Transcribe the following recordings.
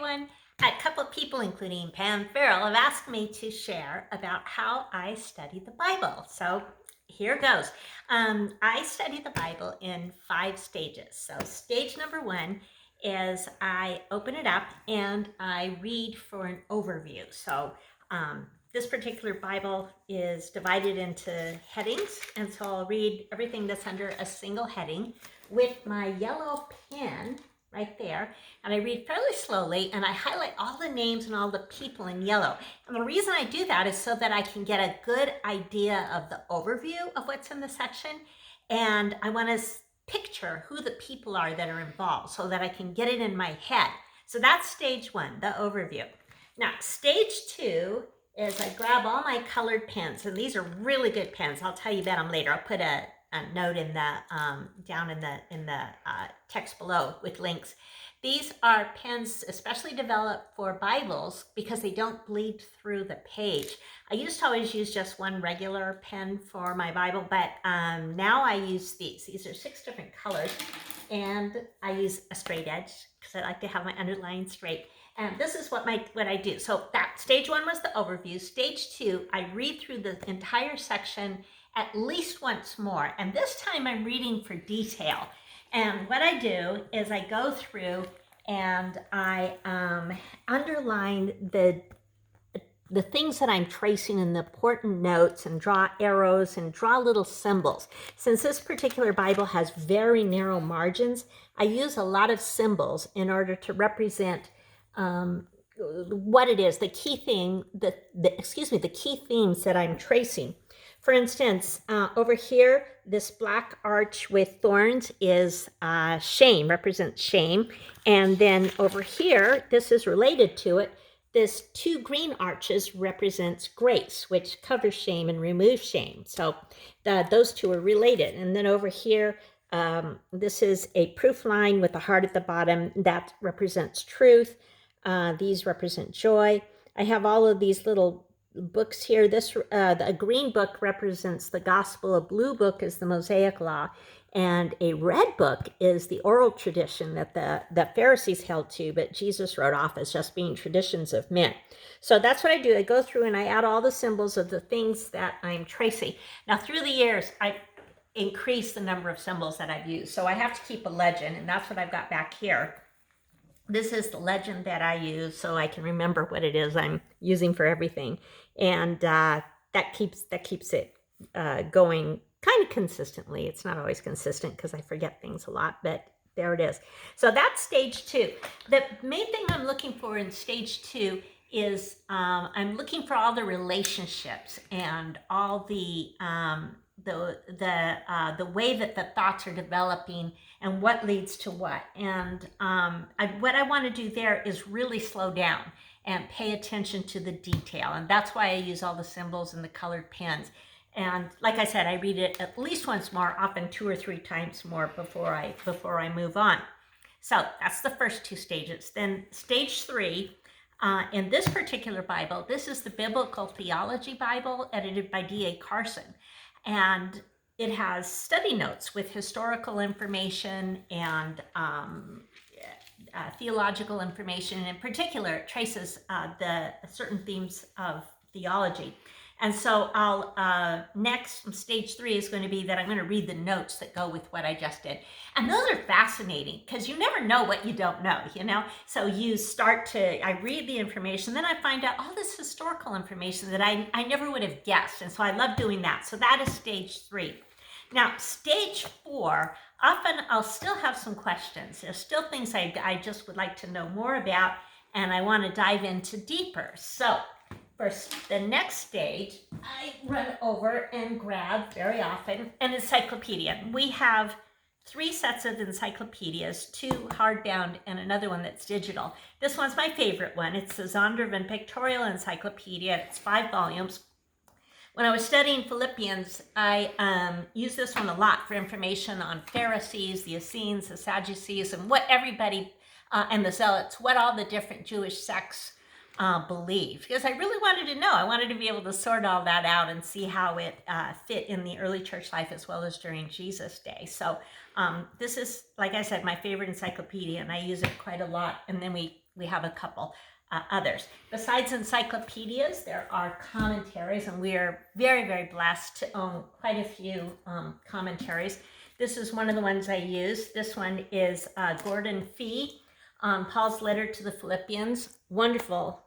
everyone. A couple of people, including Pam Farrell, have asked me to share about how I study the Bible. So here goes. I study the Bible in 5 stages. So stage number 1 is I open it up and I read for an overview. So this particular Bible is divided into headings, and so I'll read everything that's under a single heading with my yellow pen right there, and I read fairly slowly, and I highlight all the names and all the people in yellow. And the reason I do that is so that I can get a good idea of the overview of what's in the section, and I want to picture who the people are that are involved so that I can get it in my head. So that's stage 1, the overview. Now, stage 2 is I grab all my colored pens, and these are really good pens. I'll tell you about them later. I'll put a note in the down in the text below with links. These are pens especially developed for Bibles because they don't bleed through the page. I used to always use just one regular pen for my Bible, but now I use these. These are 6 different colors, and I use a straight edge because I like to have my underline straight. And this is what I do. So that stage 1 was the overview. Stage 2, I read through the entire section at least once more. And this time I'm reading for detail. And what I do is I go through and I underline the things that I'm tracing in the important notes, and draw arrows and draw little symbols. Since this particular Bible has very narrow margins, I use a lot of symbols in order to represent what it is, the key thing, the key themes that I'm tracing. For instance, over here, this black arch with thorns is shame, represents shame. And then over here, this is related to it. This 2 green arches represents grace, which covers shame and removes shame. So those 2 are related. And then over here, this is a proof line with a heart at the bottom that represents truth. These represent joy. I have all of these little books here. A green book represents the gospel, a blue book is the Mosaic law, and a red book is the oral tradition that the Pharisees held to, but Jesus wrote off as just being traditions of men. So that's what I do. I go through and I add all the symbols of the things that I'm tracing. Now, through the years, I increased the number of symbols that I've used. So I have to keep a legend, and that's what I've got back here. This is the legend that I use so I can remember what it is I'm using for everything. And that keeps it going kind of consistently. It's not always consistent because I forget things a lot, but there it is. So that's stage 2. The main thing I'm looking for in stage 2 is I'm looking for all the relationships and all the way that the thoughts are developing and what leads to what. And what I want to do there is really slow down and pay attention to the detail. And that's why I use all the symbols and the colored pens. And like I said, I read it at least once more, often 2 or 3 times more before I move on. So that's the first 2 stages. Then stage 3, in this particular Bible, this is the Biblical Theology Bible edited by D.A. Carson. And it has study notes with historical information and theological information. And in particular, it traces the certain themes of theology. And so next, stage 3 is going to be that I'm going to read the notes that go with what I just did. And those are fascinating because you never know what you don't know, So I read the information, then I find out all this historical information that I never would have guessed. And so I love doing that. So that is stage 3. Now, stage 4, often I'll still have some questions. There's still things I just would like to know more about, and I want to dive into deeper. So for the next stage, I run over and grab, very often, an encyclopedia. We have 3 sets of encyclopedias, 2 hardbound and another one that's digital. This one's my favorite one. It's the Zondervan Pictorial Encyclopedia. It's 5 volumes. When I was studying Philippians, I used this one a lot for information on Pharisees, the Essenes, the Sadducees, and what everybody, and the Zealots, what all the different Jewish sects believed, because I really wanted to know. I wanted to be able to sort all that out and see how it fit in the early church life as well as during Jesus' day. So this is, like I said, my favorite encyclopedia, and I use it quite a lot. And then we have a couple others. Besides encyclopedias, there are commentaries, and we are very, very blessed to own quite a few commentaries. This is one of the ones I use. This one is Gordon Fee, Paul's letter to the Philippians. Wonderful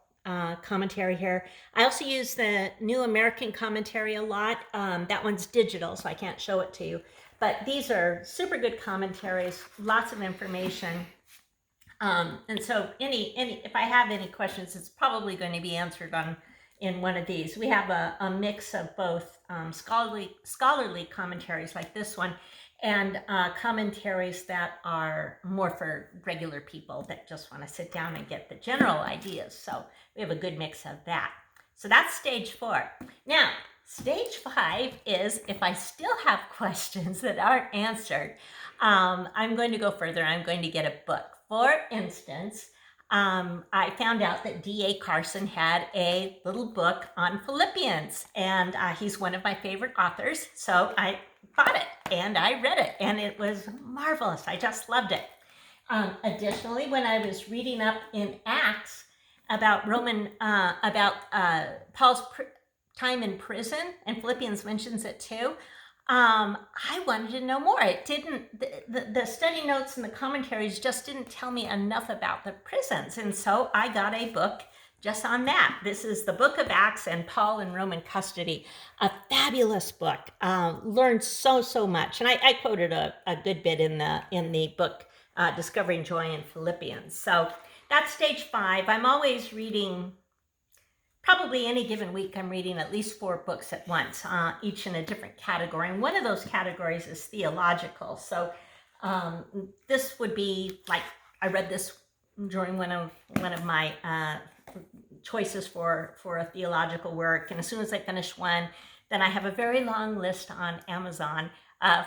commentary here. I also use the New American Commentary a lot. That one's digital, so I can't show it to you. But these are super good commentaries, lots of information. And so if I have any questions, it's probably going to be answered in one of these. We have a mix of both scholarly commentaries like this one, and commentaries that are more for regular people that just want to sit down and get the general ideas. So we have a good mix of that. So that's stage 4. Now, stage 5 is if I still have questions that aren't answered, I'm going to go further. I'm going to get a book. For instance, I found out that D.A. Carson had a little book on Philippians, and he's one of my favorite authors. So I bought it and I read it, and it was marvelous. I just loved it. Additionally, when I was reading up in Acts about Paul's time in prison, and Philippians mentions it too, I wanted to know more. It didn't, the study notes and the commentaries just didn't tell me enough about the prisons. And so I got a book just on that. This is the Book of Acts and Paul in Roman Custody, a fabulous book. Learned so much. And I quoted a good bit in the book, Discovering Joy in Philippians. So that's stage 5. I'm always reading. Probably any given week, I'm reading at least 4 books at once, each in a different category. And one of those categories is theological. So this would be like, I read this during one of my choices for a theological work. And as soon as I finish one, then I have a very long list on Amazon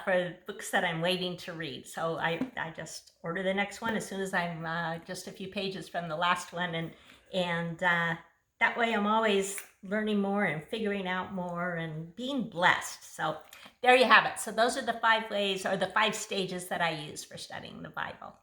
for books that I'm waiting to read. So I just order the next one as soon as I'm just a few pages from the last one. And that way I'm always learning more and figuring out more and being blessed. So there you have it. So those are the 5 ways, or the 5 stages that I use for studying the Bible.